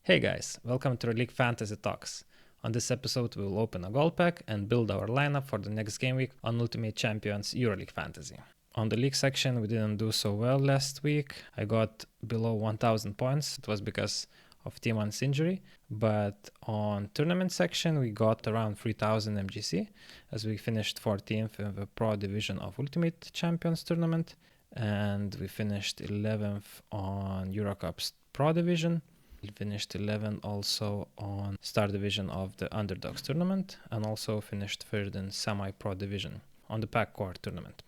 Hey guys, welcome to League Fantasy Talks. On this episode, we will open a gold pack and build our lineup for the next game week on Ultimate Champions Euroleague Fantasy. On the league section, we didn't do so well last week. I got below 1000 points. It was because of Timon's injury. But on tournament section, we got around 3000 MGC as we finished 14th in the Pro Division of Ultimate Champions tournament. And we finished 11th on Eurocup's Pro Division. We finished 11th also on Star Division of the Underdogs tournament, and also finished third in Semi-Pro Division on the Pack Core tournament.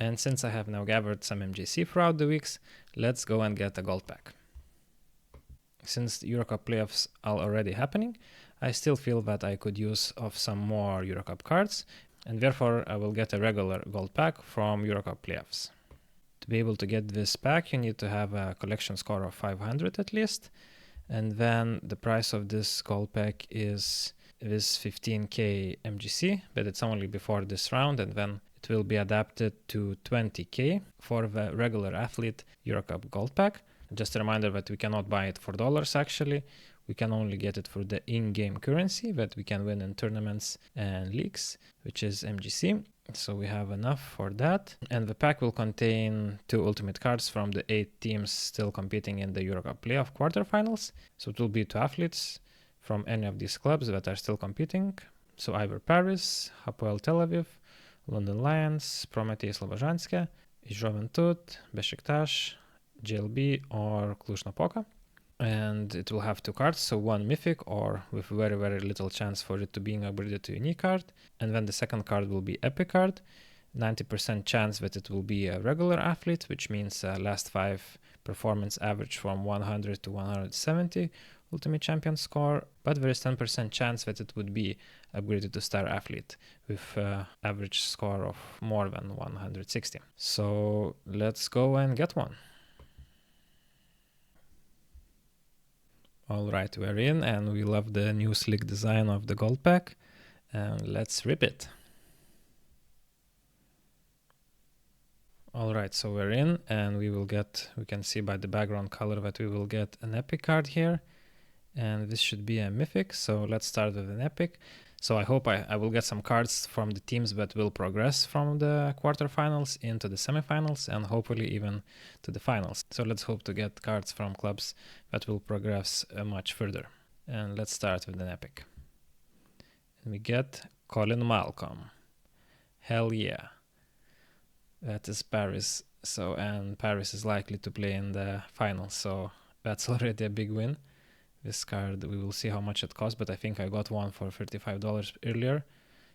And since I have now gathered some MGC throughout the weeks, let's go and get a gold pack. Since the Eurocup playoffs are already happening, I still feel that I could use of some more Eurocup cards, and therefore I will get a regular gold pack from Eurocup playoffs. To be able to get this pack, you need to have a collection score of 500 at least. And then the price of this gold pack is 15k MGC, but it's only before this round, and then it will be adapted to 20k for the regular athlete Eurocup gold pack. Just a reminder that we cannot buy it for dollars actually. We can only get it for the in-game currency that we can win in tournaments and leagues, which is MGC. So we have enough for that. And the pack will contain 2 ultimate cards from the 8 teams still competing in the Eurocup playoff quarterfinals. So it will be 2 athletes from any of these clubs that are still competing. So either Paris, Hapoel Tel Aviv, London Lions, Prometei Slobozhanske, Juventud, Besiktas, GLB or Cluj-Napoca. And it will have 2 cards, so 1 mythic or with very little chance for it to being upgraded to unique card, and then the second card will be epic card, 90% chance that it will be a regular athlete, which means last 5 performance average from 100 to 170 ultimate champion score, but there is 10% chance that it would be upgraded to star athlete with average score of more than 160. So let's go and get one. Alright, we're in and we love the new slick design of the gold pack, and let's rip it. Alright, so we're in and we can see by the background color that we will get an epic card here, and this should be a mythic, so let's start with an epic. So I hope I will get some cards from the teams that will progress from the quarterfinals into the semifinals and hopefully even to the finals. So let's hope to get cards from clubs that will progress much further. And let's start with an epic. And we get Colin Malcolm. Hell yeah. That is Paris. And Paris is likely to play in the finals, so that's already a big win. This card, we will see how much it costs, but I think I got one for $35 earlier,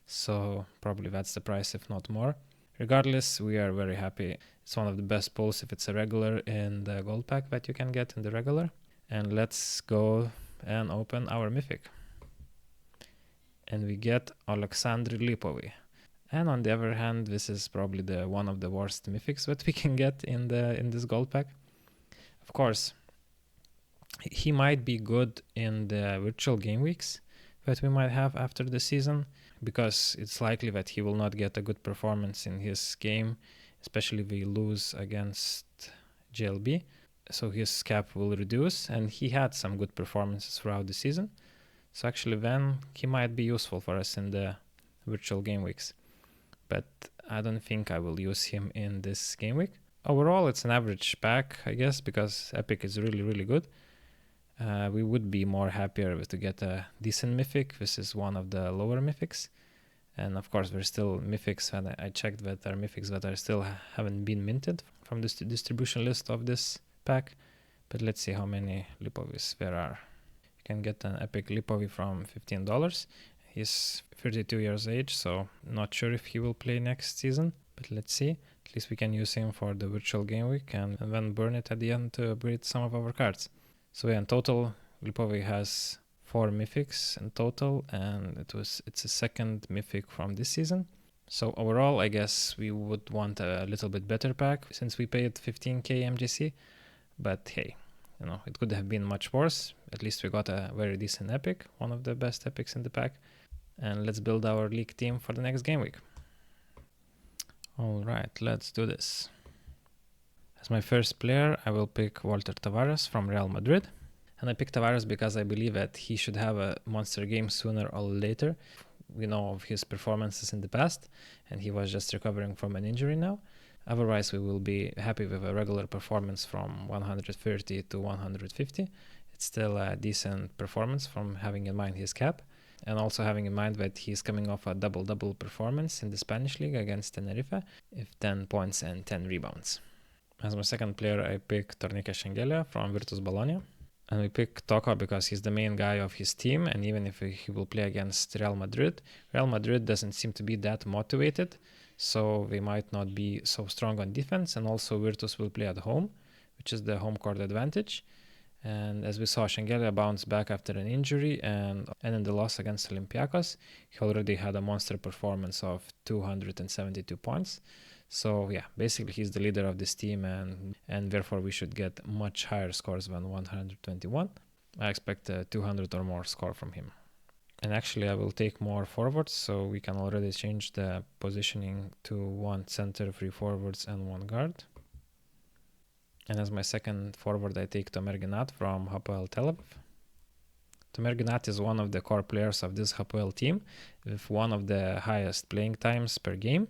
so probably that's the price, if not more. Regardless, we are very happy. It's one of the best pulls if it's a regular in the gold pack that you can get in the regular. And let's go and open our mythic. And we get Alexandri Lipovi. And on the other hand, this is probably one of the worst mythics that we can get in this gold pack. Of course, he might be good in the virtual game weeks that we might have after the season, because it's likely that he will not get a good performance in his game, especially if we lose against GLB. So his cap will reduce, and he had some good performances throughout the season. So actually then he might be useful for us in the virtual game weeks. But I don't think I will use him in this game week. Overall, it's an average pack, I guess, because Epic is really good. We would be more happier to get a decent mythic. This is one of the lower mythics. And of course, there's still mythics, and I checked that there are mythics that are still haven't been minted from this distribution list of this pack. But let's see how many Lipovis there are. You can get an epic Lipovi from $15. He's 32 years age, so not sure if he will play next season. But let's see. At least we can use him for the virtual game week and then burn it at the end to upgrade some of our cards. So yeah, in total, Lipovi has 4 mythics in total, and it's a second mythic from this season. So overall, I guess we would want a little bit better pack since we paid 15k MGC. But hey, it could have been much worse. At least we got a very decent epic, one of the best epics in the pack. And let's build our league team for the next game week. All right, let's do this. As my first player, I will pick Walter Tavares from Real Madrid. And I picked Tavares because I believe that he should have a monster game sooner or later. We know of his performances in the past, and he was just recovering from an injury now. Otherwise, we will be happy with a regular performance from 130 to 150. It's still a decent performance from having in mind his cap, and also having in mind that he's coming off a double-double performance in the Spanish league against Tenerife, with 10 points and 10 rebounds. As my second player, I picked Tornike Shengelia from Virtus Bologna. And we pick Toko because he's the main guy of his team, and even if he will play against Real Madrid doesn't seem to be that motivated, so they might not be so strong on defense, and also Virtus will play at home, which is the home court advantage. And as we saw, Shengelia bounced back after an injury, and in the loss against Olympiacos, he already had a monster performance of 272 points. So yeah, basically he's the leader of this team, and therefore we should get much higher scores than 121. I expect a 200 or more score from him. And actually I will take more forwards, so we can already change the positioning to 1 center, 3 forwards, and 1 guard. And as my second forward, I take Tomer Ginat from Hapoel Tel Aviv. Tomer Ginat is one of the core players of this Hapoel team, with one of the highest playing times per game.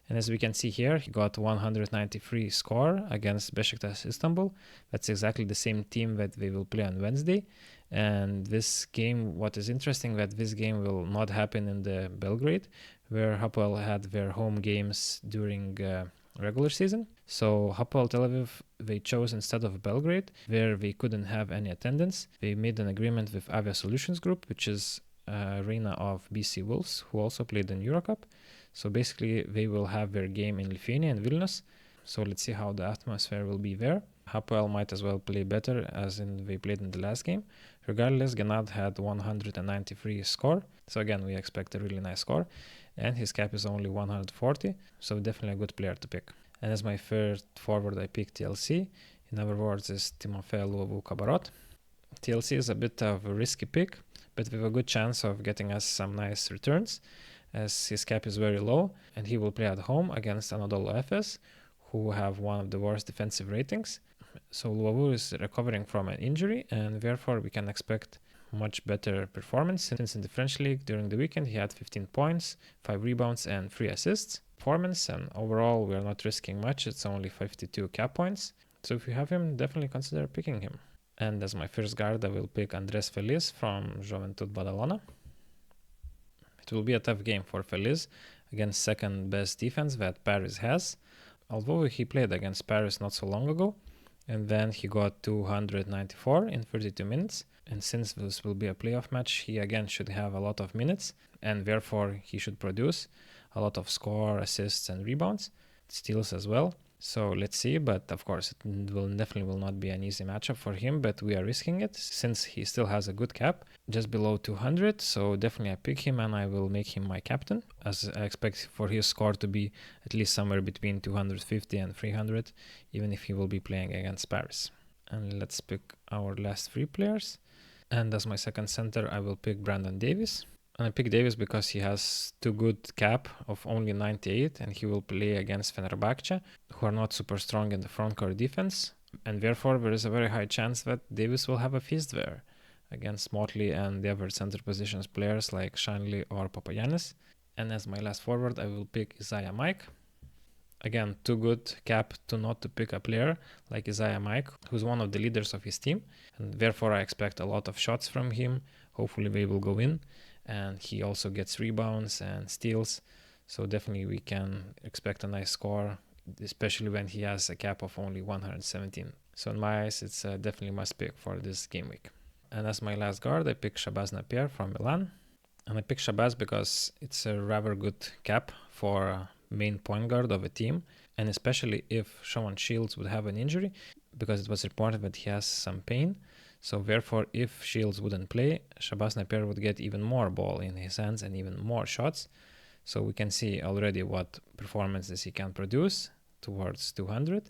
And as we can see here, he got 193 score against Besiktas Istanbul. That's exactly the same team that they will play on Wednesday. And this game, what is interesting, that this game will not happen in the Belgrade, where Hapoel had their home games during regular season. So Hapoel Tel Aviv, they chose instead of Belgrade, where they couldn't have any attendance. They made an agreement with Avia Solutions Group, which is arena of BC Wolves, who also played in Eurocup. So basically they will have their game in Lithuania and Vilnius. So let's see how the atmosphere will be there. Hapoel might as well play better as in they played in the last game. Regardless, Ginat had 193 score. So again, we expect a really nice score. And his cap is only 140. So definitely a good player to pick. And as my third forward, I picked TLC. In other words, is Timofey Luovu-Kabarot. TLC is a bit of a risky pick, but with a good chance of getting us some nice returns, as his cap is very low, and he will play at home against Anadolu Efes, who have one of the worst defensive ratings. So Luovu is recovering from an injury, and therefore we can expect much better performance, since in the French league during the weekend he had 15 points, 5 rebounds and 3 assists. Performance, and overall we are not risking much, it's only 52 cap points. So if you have him, definitely consider picking him. And as my first guard, I will pick Andres Feliz from Juventud Badalona. It will be a tough game for Feliz against second best defense that Paris has, although he played against Paris not so long ago, and then he got 294 in 32 minutes. And since this will be a playoff match, he again should have a lot of minutes, and therefore he should produce a lot of score, assists, and rebounds, steals as well. So let's see, but of course it will definitely not be an easy matchup for him, but we are risking it since he still has a good cap, just below 200, so definitely I pick him and I will make him my captain, as I expect for his score to be at least somewhere between 250 and 300, even if he will be playing against Paris. And let's pick our last 3 players. And as my second center, I will pick Brandon Davis. And I pick Davis because he has too good cap of only 98, and he will play against Fenerbahce, who are not super strong in the frontcourt defense, and therefore there is a very high chance that Davis will have a feast there against Motley and the other center positions players like Shanley or Papagiannis. And as my last forward, I will pick Isaiah Mike. Again, too good cap to not to pick a player like Isaiah Mike, who's one of the leaders of his team, and therefore I expect a lot of shots from him. Hopefully they will go in, and he also gets rebounds and steals, so definitely we can expect a nice score, especially when he has a cap of only 117. So in my eyes, it's definitely must pick for this game week. And as my last guard, I pick Shabazz Napier from Milan. And I pick Shabazz because it's a rather good cap for a main point guard of a team, and especially if Sean Shields would have an injury, because it was reported that he has some pain. So therefore, if Shields wouldn't play, Shabazz Napier would get even more ball in his hands and even more shots. So we can see already what performances he can produce towards 200.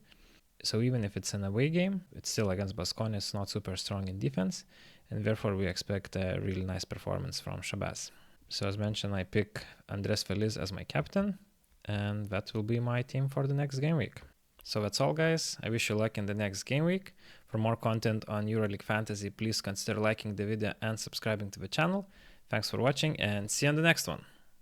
So even if it's an away game, it's still against Baskonia, it's not super strong in defense, and therefore we expect a really nice performance from Shabazz. So as mentioned, I pick Andres Feliz as my captain, and that will be my team for the next game week. So that's all, guys. I wish you luck in the next game week. For more content on EuroLeague Fantasy, please consider liking the video and subscribing to the channel. Thanks for watching, and see you on the next one.